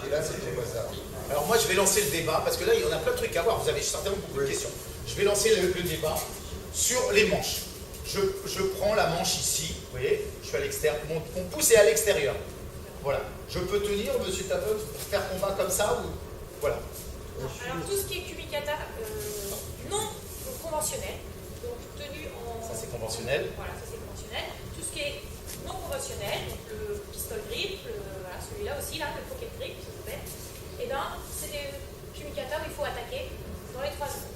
Et là, c'est ton bazar. Alors moi, je vais lancer le débat, parce que là, il y en a plein de trucs à voir. Vous avez certainement beaucoup de questions. Je vais lancer le débat sur les manches. Je prends la manche ici, vous voyez, je suis à l'extérieur, mon pouce est à l'extérieur. Voilà. Je peux tenir, monsieur Tapon, pour faire combat comme ça ou... Voilà. Alors tout ce qui est kubikata non conventionnel, donc tenu en... Ça c'est conventionnel. Voilà, ça c'est conventionnel. Tout ce qui est non conventionnel, donc le pistol grip, voilà, celui-là aussi, là, le pocket grip, ça s'appelle, et bien c'est des kubikata où il faut attaquer dans les 3 secondes.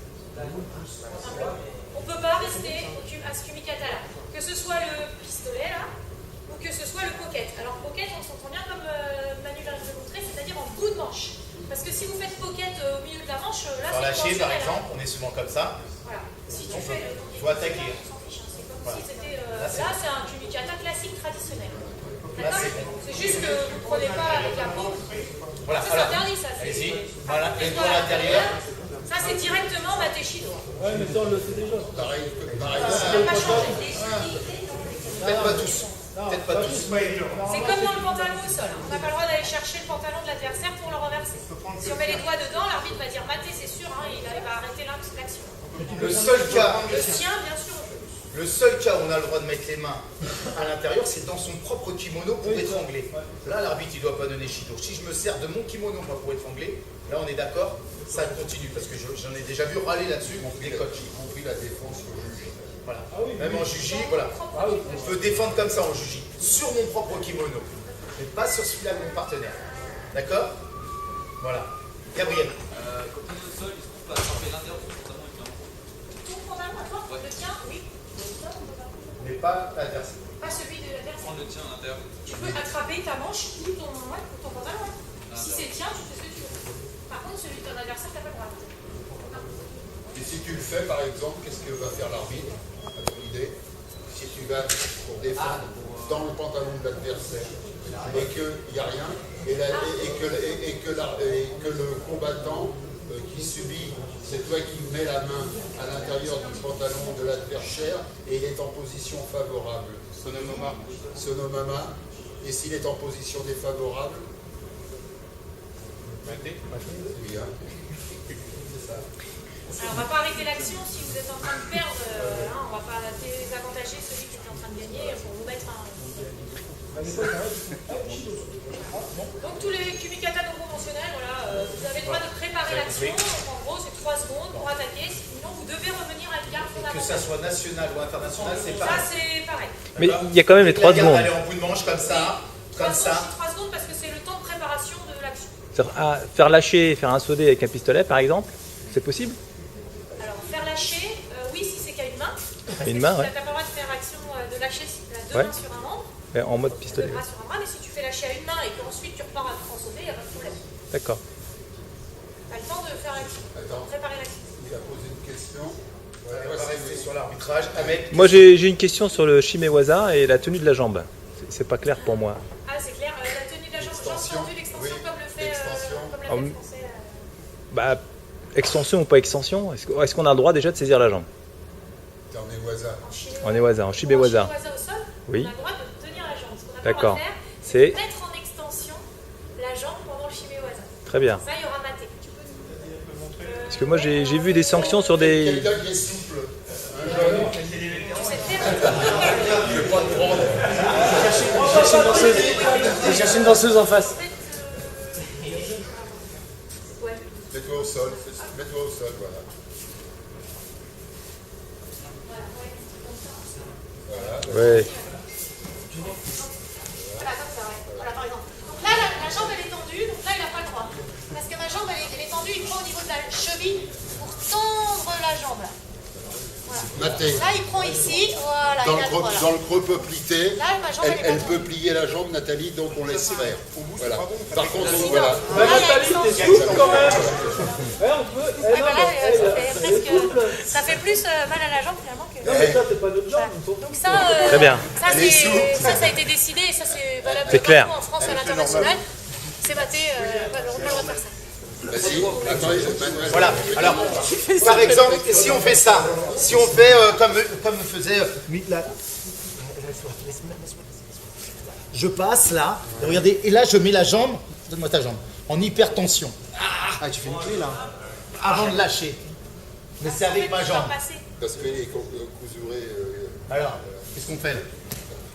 On ne peut pas rester à ce kubikata-là. Que ce soit le pistolet là, ou que ce soit le pocket. Alors pocket, on s'entend bien comme Manu vient de le montrer, c'est-à-dire en bout de manche. Parce que si vous faites pocket au milieu de la manche, là Dans c'est lâcher par conventionnel, exemple, on est souvent comme ça. Voilà. Si tu fais le Il faut attaquer. on s'en fiche, hein. C'est comme Voilà. si c'était. Là, C'est un kubikata classique traditionnel. Là, D'accord. C'est juste que vous ne prenez pas avec la peau. Voilà. Ça, c'est interdit, ça. Allez-y. Voilà. Les doigts à l'intérieur. Ça, c'est directement Mateshido. Ouais, mais ça, on le sait déjà. Pareil. Ça n'a pas changé. Peut-être pas tous. Peut-être pas tous. C'est comme dans le pantalon au sol. On n'a pas le droit d'aller chercher le pantalon de l'adversaire pour le renverser. Si on met les doigts dedans, l'arbitre va dire maté, c'est sûr, hein, il va arrêter l'action. Le seul cas, Le sien, bien sûr, on peut. le seul cas où on a le droit de mettre les mains à l'intérieur, c'est dans son propre kimono pour étrangler. Là, l'arbitre, il ne doit pas donner Shido. Si je me sers de mon kimono moi, pour étrangler, là, on est d'accord, ça continue. Parce que j'en ai déjà vu râler là-dessus, les coachs. Y compris la défense au juge. Voilà. Même en juji, voilà. On peut défendre comme ça en juji, sur mon propre kimono, mais pas sur celui-là de mon partenaire. D'accord? Voilà. Gabriel. Quand on est au sol, est-ce qu'on peut attraper l'intérieur de son pantalon avec la main? Ton pantalon à toi, le tien, oui. Mais pas l'adversaire. Pas celui de l'adversaire. Prendre le tien à l'intérieur. Tu peux attraper ta manche ou ton pantalon. Si c'est le tien, tu fais ce que tu veux. Par contre, celui de ton adversaire, tu n'as pas le droit. Et si tu le fais, par exemple, qu'est-ce que va faire l'arbitre? À ton idée? Si tu vas pour défendre dans le pantalon de l'adversaire et qu'il n'y a rien, et que le combattant qui subit, c'est toi qui mets la main à l'intérieur du pantalon de l'adversaire et il est en position favorable. Sonomama. Et s'il est en position défavorable? Oui, hein. Alors, on ne va pas arrêter l'action si vous êtes en train de perdre. On ne va pas désavantager celui qui est en train de gagner pour vous mettre un. Donc, tous les kubikata non conventionnels, voilà, vous avez le droit de préparer l'action. Donc, en gros, c'est 3 secondes pour attaquer. Sinon, vous devez revenir à une garde Que fondamentale. ça soit national ou international, c'est Ça, pareil. c'est pareil. Mais il y a quand même les 3 secondes. Aller en bout de manche comme ça, comme ça. 3 secondes parce que c'est le temps de préparation de l'action. Faire lâcher, faire un saudé avec un pistolet, par exemple, c'est possible? Alors, faire lâcher, oui, si c'est qu'à une main. Une main, ouais. Tu n'as pas le droit de faire action de lâcher si tu as 2 Ouais. mains sur un membre. En mode 2 pistolet. bras sur un bras, mais si tu fais lâcher à une main et qu'ensuite tu repars en saudé, il n'y a pas de problème. D'accord. Tu as le temps de faire l'action, Attends. préparer l'action. Il a posé une question. Allez, on va rester sur l'arbitrage. Ahmed. Moi, j'ai une question sur le shimewaza et la tenue de la jambe. C'est pas clair pour moi. Ah, c'est clair, la tenue de la jambe, j'ai entendu l'extension oui, comme le fait l'extension. comme l'a Ah, fait le oui. français. Bah, extension ou pas extension? Est-ce qu'on a le droit déjà de saisir la jambe? T'en es au hasard. En Ewaza, en shimewaza. En shimewaza au sol, Oui. on a le droit de tenir la jambe. Ce qu'on n'a pas le D'accord. droit de faire, C'est- c'est de mettre en extension la jambe pendant le shimewaza. Très bien. Ça, il y aura maté. Parce que moi, j'ai vu des sanctions sur des... Quelqu'un qui est souple. Tu sais le faire. Je vais pas te prendre. J'ai cherché une danseuse en face. Ouais. Mets-toi au sol. Mets-toi au sol, voilà. Voilà. Ouais. Voilà, comme ça, ouais. Voilà, par exemple. Donc là, la jambe, elle est tendue, donc là, il n'a pas le droit. Parce que ma jambe, elle est tendue, il prend au niveau de la cheville pour tendre la jambe, là. Voilà. Maté. Là, il prend ici, voilà, Dans il a le droit, là. le creux peuplité, Là, ma jambe, elle est elle pas peut tendue. plier la jambe, Nathalie, donc on laisse faire. Voilà. Par contre, Sinon, voilà. là, il y a l'extension. quand même. Ouais, bah là, ça fait presque... Ça fait plus mal à la jambe, finalement, que... c'est pas notre Voilà. Donc ça, Très bien. Ça, ça a été décidé, et ça, c'est valable C'est clair. partout en France et à l'international. C'est maté, on n'a pas le droit de faire ça. Vas-y. Attendez, Manuel. Voilà. Alors, par exemple, si on fait ça, si on fait comme faisait là. Je passe là, et regardez, et là je mets la jambe, donne-moi ta jambe, en hypertension. Ah, tu fais une clé là. Avant de lâcher. Mais c'est avec ma jambe. Parce que les cousurés. Alors, qu'est-ce qu'on fait là?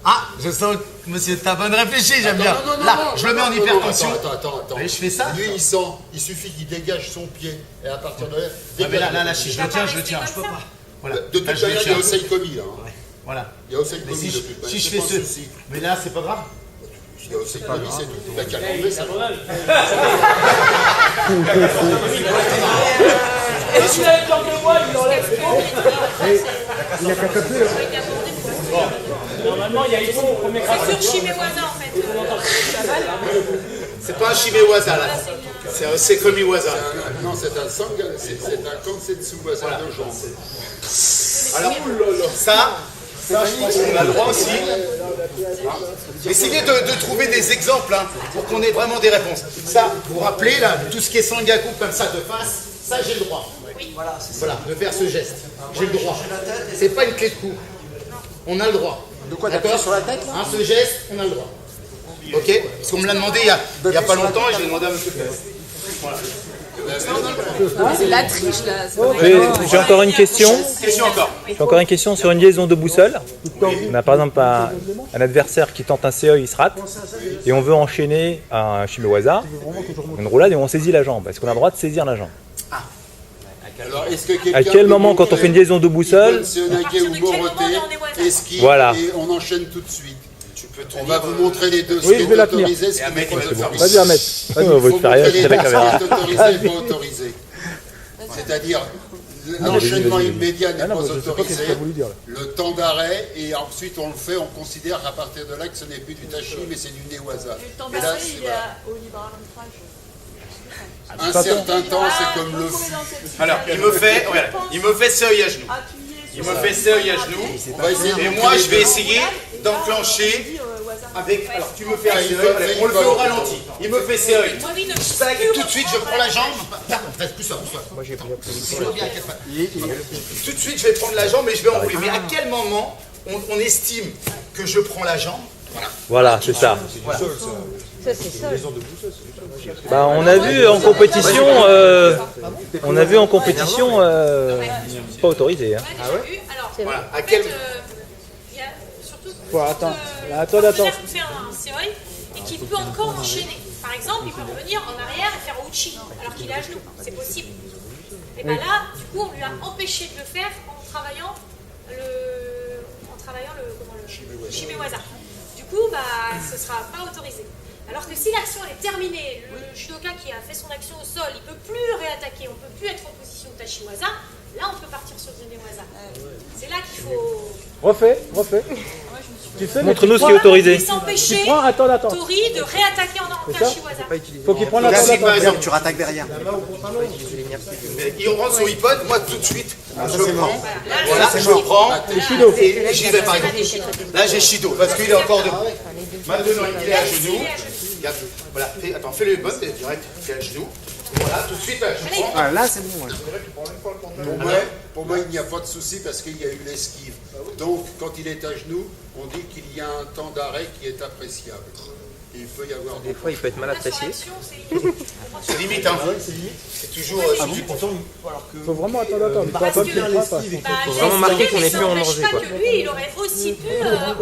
Ah, je sens que monsieur Tabonne réfléchit, j'aime bien. Non, Là, je le mets en hypertension. Attends. Et je fais ça. Lui, il sent, il suffit qu'il dégage son pied. Et à partir de là. Ah, mais là, si je le tiens, je peux pas. Voilà. De toute manière, il y a Osei Komi là. Hein. Voilà. Il y a Osei Mais Komi si de toute manière. je C'est fais pas un ce. souci. Mais là, c'est pas grave. Il y a Osei Komi, c'est tout. Il a qu'à l'enlever, ça va. Il a qu'à taper là. Normalement, il y a Yvon au premier crash. C'est sur Shimewaza en fait. C'est pas un Shimewaza là. C'est un Sekomi Waza. Non, c'est un Sanga, c'est un Kansetsu Waza de jambes. Alors, ça, je pense qu'on a le droit aussi. Essayez de trouver des exemples hein, pour qu'on ait vraiment des réponses. Ça, vous vous rappelez là, tout ce qui est Sangaku comme ça de face, ça j'ai le droit. Voilà, de faire ce geste. J'ai le droit. C'est pas une clé de cou. On a le droit. De quoi, d'accord d'appuyer sur la tête là? Hein, ce geste, on a le droit. Ok? Parce qu'on me l'a demandé il y a pas longtemps et j'ai demandé à monsieur Pérez. Voilà. C'est de la triche là. J'ai encore une question. Question encore. J'ai encore une question sur une liaison de boussole. On a par exemple un adversaire qui tente un CE, il se rate, et on veut enchaîner un Shimewaza, une roulade, et on saisit la jambe. Est-ce qu'on a le droit de saisir la jambe? Alors, est-ce que quelqu'un À quel peut moment, quand on fait une liaison de boussole, Seonage ou Moroté, esquive Voilà. et on enchaîne tout de suite. Tu peux On va vous montrer les deux, ce Oui, qui je vais est la tenir. autorisé, ce qui n'est pas autorisé. Vas-y, Ahmed. on va Il te faut faire rire, montrer c'est les la deux, ce caméra. qui est autorisé et pas autorisé. C'est-à-dire, l'enchaînement immédiat n'est Ah non, pas mais je sais pas qu'est-ce autorisé, qu'il a voulu dire là. le temps d'arrêt, et ensuite on le fait, on considère qu'à partir de là que ce n'est plus du tachi, mais c'est du newaza. Le temps Et là, d'arrêt, c'est il est voilà. au libre arbitrage. Un certain temps, c'est comme le fou. Alors, il me fait seuil à genoux. Il me fait seuil à genoux. On va essayer de Et montrer moi, les je vais deux. essayer d'enclencher avec. Alors, tu me fais un Il seuil, va- on le fait au ralenti. Il me fait seuil. Moi, oui, Tac, tout de suite, je prends la jambe. Pousse-toi. Moi j'ai pris Tout de suite, je vais prendre la jambe et je vais enrouler. Mais à quel moment on estime que je prends la jambe? voilà, c'est ça. Ça, c'est ça. Bah, on a vu en compétition, pas autorisé. Hein. Alors, Voilà. À en quel fait, il y a surtout attends. quand le partenaire fait un COI et qu'il peut encore enchaîner. Par exemple, il peut revenir en arrière et faire Uchi alors qu'il est à genoux. C'est possible. Et bien là, du coup, on lui a empêché de le faire en travaillant le Shimewaza. Du coup, bah, ce ne sera pas autorisé. Alors que si l'action est terminée, le judoka qui a fait son action au sol, il ne peut plus réattaquer, on ne peut plus être en position de Tachiwaza, là on peut partir sur le Newaza. C'est là qu'il faut... Refais. Tu fais Montre-nous ce qui est autorisé. Il s'empêcher prends, attends. Tori de réattaquer en Tachiwaza. Faut qu'il prenne la Là, si par tête. exemple, Tu rattaques derrière. il rentre son iPod, moi tout de suite, je prends. Là, Voilà, c'est je prends. Shido. Et j'y vais par exemple. Là, j'ai Shido parce qu'il est encore debout. Maintenant, il est à genoux. Regarde, voilà, fais le bon, t'es direct, t'es à genoux. Voilà, tout de suite, je prends. Ah, là, c'est bon. Ouais. Pour moi, il n'y a pas de souci parce qu'il y a eu l'esquive. Donc, quand il est à genoux, on dit qu'il y a un temps d'arrêt qui est appréciable. Et il peut y avoir des fois, il peut être mal apprécié. C'est limite, hein. C'est toujours. Faut vraiment attendre. Mais pas qu'il le fera pas. Faut vraiment marquer qu'on est plus en danger, quoi. que lui, il aurait aussi pu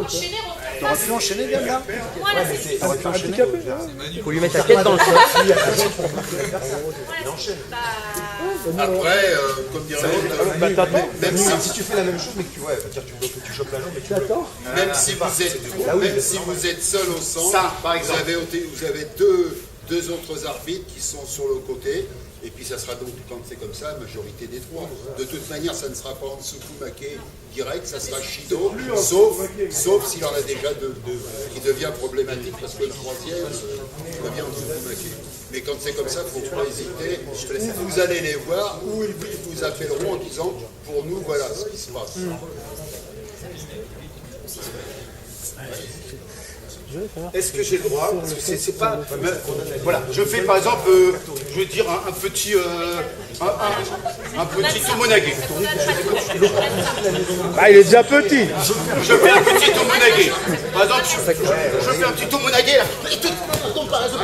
enchaîner en T'aurais pu enchaîner, bien là. Voilà, c'est ça. Handicapé, hein. Faut lui mettre la tête dans le sol. Après, comme dirait l'autre, même si tu fais la même chose, mais que tu vois, tu chopes la jambe et tu Attends. même si vous êtes seul au centre, Ça, par vous avez deux autres arbitres qui sont sur le côté, et puis ça sera donc, quand c'est comme ça, la majorité des trois. De toute manière, ça ne sera pas en Tsukumake direct, ça sera Shido, sauf s'il en a déjà deux, qui devient problématique, parce que le troisième devient en Tsukumake. Mais quand c'est comme ça, il ne faut pas hésiter. Vous allez les voir, ou ils vous appelleront en disant, pour nous, voilà ce qui se passe. Est-ce que j'ai le droit? Parce que c'est pas. Voilà, je fais par exemple, je veux dire un petit tomonage. Ah, il est déjà petit. Je fais un petit tomonage. Par exemple, je fais un petit tomonage là. Et tout, par exemple,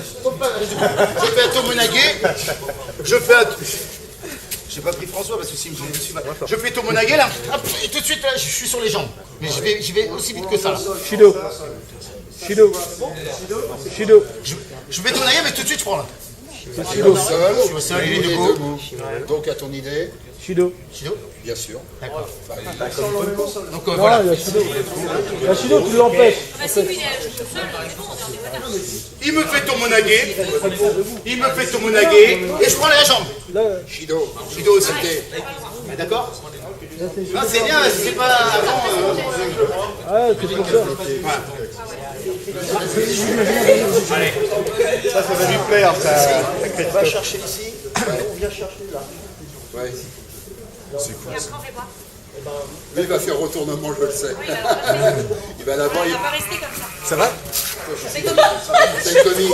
Je fais un tomonagué. Je fais un... J'ai pas pris François parce que si je me suis mal. Je fais tomonagué là, hop, et tout de suite là, je suis sur les jambes. Mais j'y vais aussi vite que ça. Là. Shido. Shido. Shido. Je fais tomonagué, mais tout de suite je prends là. Shido. Je suis au sol, il est debout. Donc à ton idée, Shido. Shido. bien sûr. D'accord. Donc Non, voilà. il y a Shido. Il y a Shido, tu l'empêches. Bah, si lui, il est tout seul, c'est bon, on est en débatteur. Il me fait tomonagué. Il me fait tomonagué. Et je prends la jambe. Là, Shido, Shido aussi. c'était. D'accord. Non, c'est bien, c'est pas avant. ah, c'est pour ça. Ça va lui plaire, ça. On va chercher ici, on vient chercher là. Ouais. C'est Et cool. après, on fait quoi? Lui, il va faire retournement, je le sais. Oui, alors, Il va là-bas, il va pas rester comme ça. Ça va? C'est comme c'est comique.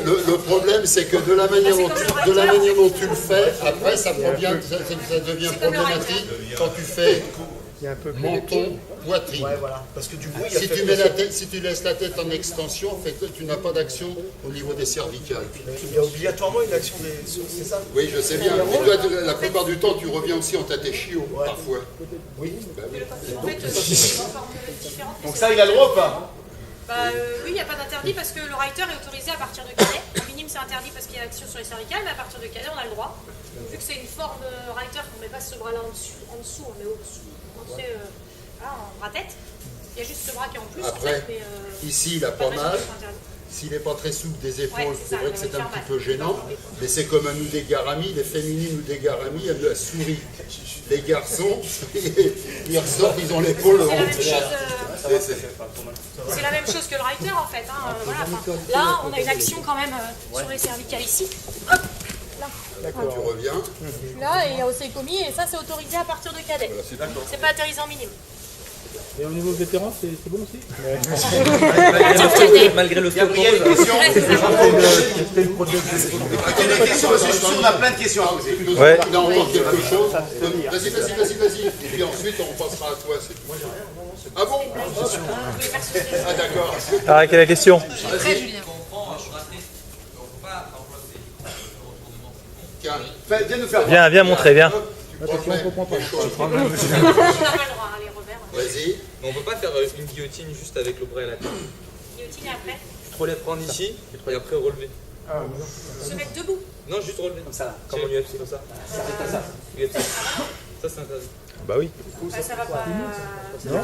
Le problème, c'est que de la manière dont tu le fais, après, ça devient problématique quand tu fais menton, poitrine. Ouais, voilà. Parce que du coup, il y a Si tu laisses la tête en extension, en fait, tu n'as pas d'action au niveau des cervicales. il y a obligatoirement une action des. C'est ça? Oui, je sais bien. Mais toi, la plupart du temps, tu reviens aussi en tâté chiot, parfois. Oui. Bah oui. en fait, c'est une forme différente. Donc ça, il a le droit ou pas? Bah, oui, il n'y a pas d'interdit parce que le writer est autorisé à partir de cadet. Au minimum, c'est interdit parce qu'il y a action sur les cervicales, mais à partir de cadet, on a le droit. Vu que c'est une forme writer, qu'on ne met pas ce bras-là en dessous, on met au-dessus, voilà, en bras-tête. Il y a juste ce bras qui est en plus, Après, en fait, mais ici, il a pas mal. S'il n'est pas très souple des épaules, Ouais, c'est c'est ça, vrai que il c'est va un faire petit mal. peu gênant. Mais c'est comme un Udegarami, les féminines Udegarami, elles la souris. Les garçons, ils ressortent, ils ont l'épaule en c'est la même chose que le writer en fait. Hein, voilà, enfin, là, on a une action quand même sur les cervicales ici. Hop, là. Quand tu reviens, Là, et il y a Oseikomi, et ça, c'est autorisé à partir de cadet. C'est pas atterrissant minime. Et au niveau vétéran, c'est bon aussi? Malgré le stop. Gabriel, une question. Ouais, c'est ça. Il y a des questions aussi, je suis sûr qu'on a plein de questions à poser. Ouais. il en manque quelque chose. Vas-y. Et puis ensuite, on passera à toi. C'est tout. Ah bon? Ah d'accord. Alors, quelle est la question? Très Julien. Tiens, Viens nous faire voir. Viens montrer, viens. tu prends le même. On n'a pas le droit, hein, les revers. Vas-y. Mais on peut pas faire une guillotine juste avec le bras et la tête. Guillotine et après, Tu te relèves prendre ici et après relever. se mettre debout. Non, juste relever. Comme ça là. Comme en UFC, comme ça. UFC. Ça, c'est interdit. Bah oui. Bah, ça va pas. Il n'y a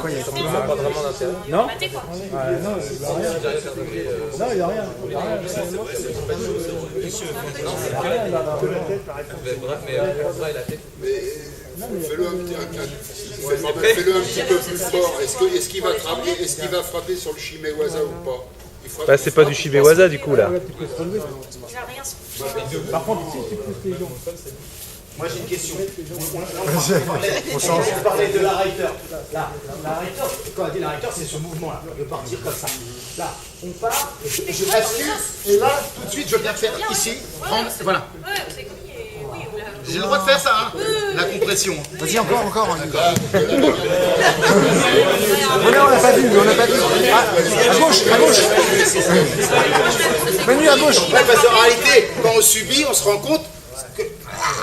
pas vraiment d'intérêt. Non? Mater, quoi. Ah, non, il n'y a rien. J'arrive à faire tomber. Non, il n'y a rien. Il n'y a rien. Mais le bras et la tête. Fais-le un petit peu plus fort. Est-ce qu'il va frapper sur le Shimewaza ou pas? Il frappe- Bah, c'est pas du Shimewaza du coup là. Il va rien se Par contre, ici, tu pousses les jambes. Moi j'ai une question. On parlait de la writer. Là, la writer, quand on dit la writer, c'est ce mouvement-là, de partir comme ça. Là, on part, je bascule, et là, tout de suite, je viens faire ici, prendre, voilà. Ouais, Oseikomi, oui, ou là. J'ai le droit de faire ça, hein, la compression. Vas-y, encore. On n'a pas vu, à gauche. Manu, à gauche. Ouais, parce qu'en réalité, quand on subit, on se rend compte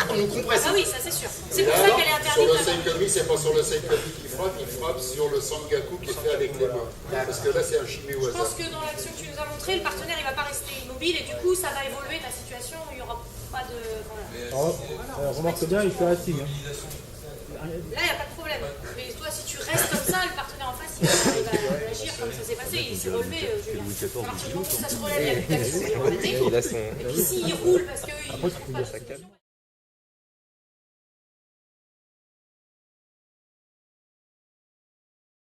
qu'on nous compresse. Ah oui, ça c'est sûr. C'est pour ça qu'elle est Sur le interdite. Seikomi, c'est pas sur le Seikomi qu'il frappe, il frappe sur le Sangaku qui est fait avec les mains. Parce que là, c'est un Je Shimewaza. pense que dans l'action que tu nous as montrée, le partenaire il va pas rester immobile et du coup ça va évoluer la situation, il n'y aura pas de. Voilà. Remarque bien, il fait un signe. Là il n'y a pas de problème. Mais toi si tu restes comme ça, le partenaire en face il va réagir comme ça s'est passé, il s'est relevé, Julien. À partir du moment où ça se relève, il y a plus d'action, il est remonté. Et puis s'il roule parce qu'il.